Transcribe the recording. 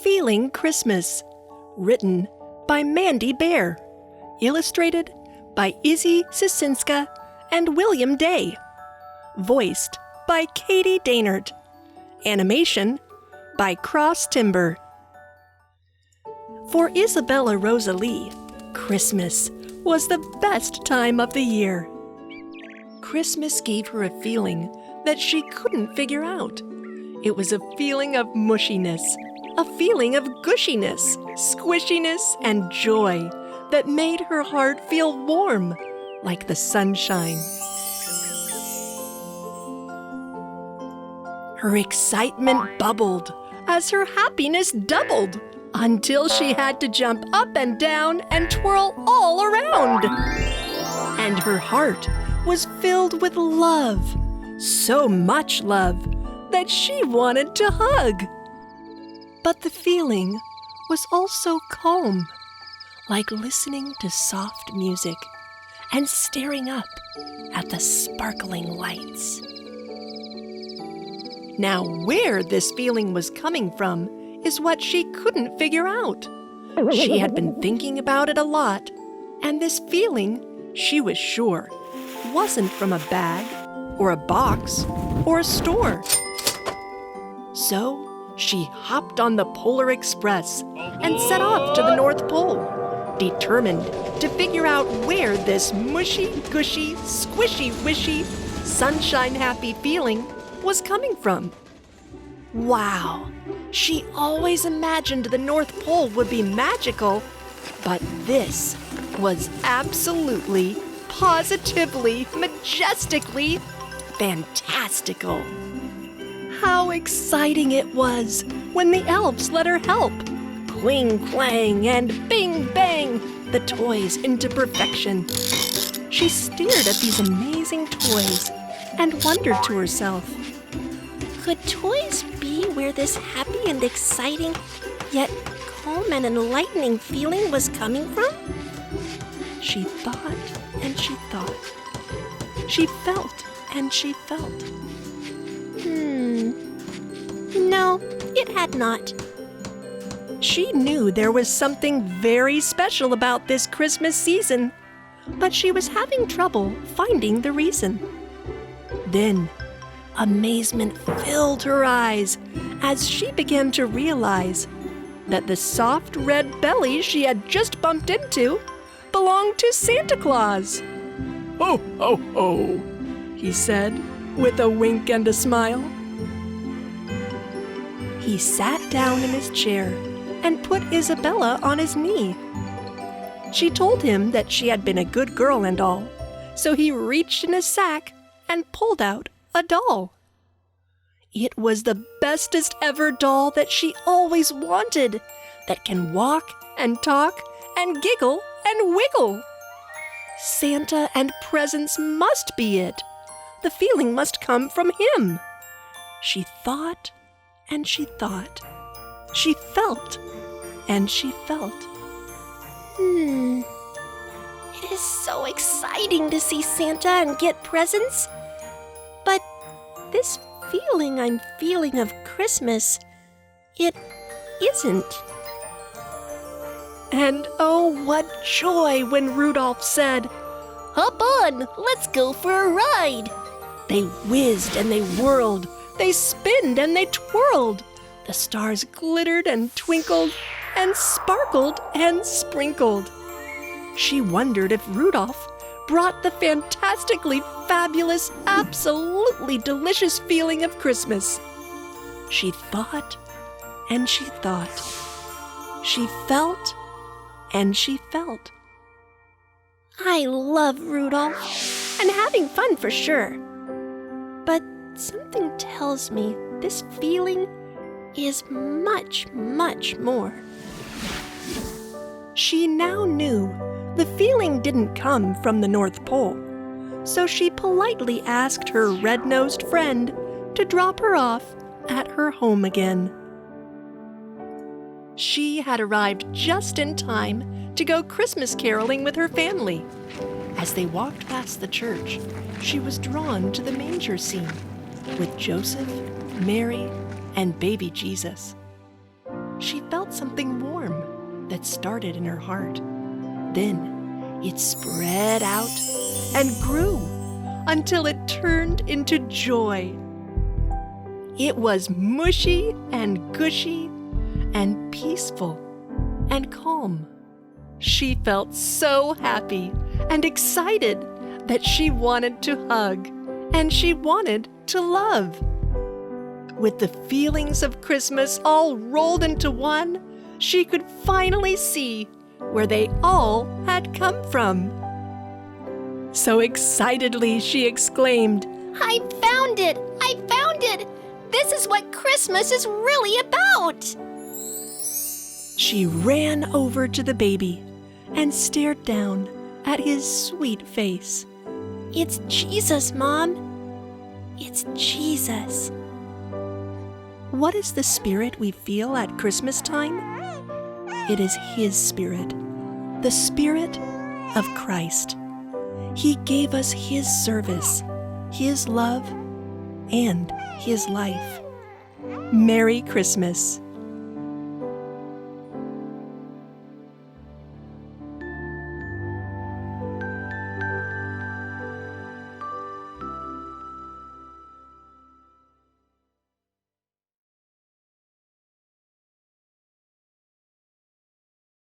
Feeling Christmas, written by Mandy Bear, illustrated by Izzi Ciesinska and William Day, voiced by Katie Daynard, animation by Cross Timber. For Isabella Rosalie, Christmas was the best time of the year. Christmas gave her a feeling that she couldn't figure out. It was a feeling of mushiness, a feeling of gushiness, squishiness, and joy that made her heart feel warm like the sunshine. Her excitement bubbled as her happiness doubled until she had to jump up and down and twirl all around. And her heart was filled with love, so much love that she wanted to hug. But the feeling was also calm, like listening to soft music and staring up at the sparkling lights. Now, where this feeling was coming from is what she couldn't figure out. She had been thinking about it a lot, and this feeling, she was sure, wasn't from a bag or a box or a store. So she hopped on the Polar Express and set off to the North Pole, determined to figure out where this mushy, gushy, squishy, wishy, sunshine-happy feeling was coming from. Wow, she always imagined the North Pole would be magical, but this was absolutely, positively, majestically fantastical. How exciting it was when the elves let her help. Cling clang and bing bang, the toys into perfection. She stared at these amazing toys and wondered to herself, could toys be where this happy and exciting, yet calm and enlightening feeling was coming from? She thought and she thought. She felt and she felt. No, it had not. She knew there was something very special about this Christmas season, but she was having trouble finding the reason. Then, amazement filled her eyes as she began to realize that the soft red belly she had just bumped into belonged to Santa Claus. "Ho, ho, ho," he said, with a wink and a smile. He sat down in his chair and put Isabella on his knee. She told him that she had been a good girl and all, so he reached in his sack and pulled out a doll. It was the bestest ever doll that she always wanted, that can walk and talk and giggle and wiggle. Santa and presents must be it. The feeling must come from him. She thought and she thought. She felt and she felt. It is so exciting to see Santa and get presents. But this feeling I'm feeling of Christmas, it isn't. And oh, what joy when Rudolph said, "Hop on, let's go for a ride." They whizzed and they whirled, they spinned and they twirled. The stars glittered and twinkled and sparkled and sprinkled. She wondered if Rudolph brought the fantastically fabulous, absolutely delicious feeling of Christmas. She thought and she thought. She felt and she felt. I love Rudolph and having fun for sure. But something tells me this feeling is much, much more. She now knew the feeling didn't come from the North Pole, so she politely asked her red-nosed friend to drop her off at her home again. She had arrived just in time to go Christmas caroling with her family. As they walked past the church, she was drawn to the manger scene with Joseph, Mary, and baby Jesus. she felt something warm that started in her heart. Then it spread out and grew until it turned into joy. It was mushy and gushy and peaceful and calm. She felt so happy and excited that she wanted to hug and she wanted to love. With the feelings of Christmas all rolled into one, she could finally see where they all had come from. So excitedly she exclaimed, I found it! I found it! This is what Christmas is really about! She ran over to the baby and stared down at his sweet face. It's Jesus, Mom. It's Jesus. What is the spirit we feel at Christmas time? It is His Spirit, the Spirit of Christ. He gave us His service, His love, and His life. Merry Christmas.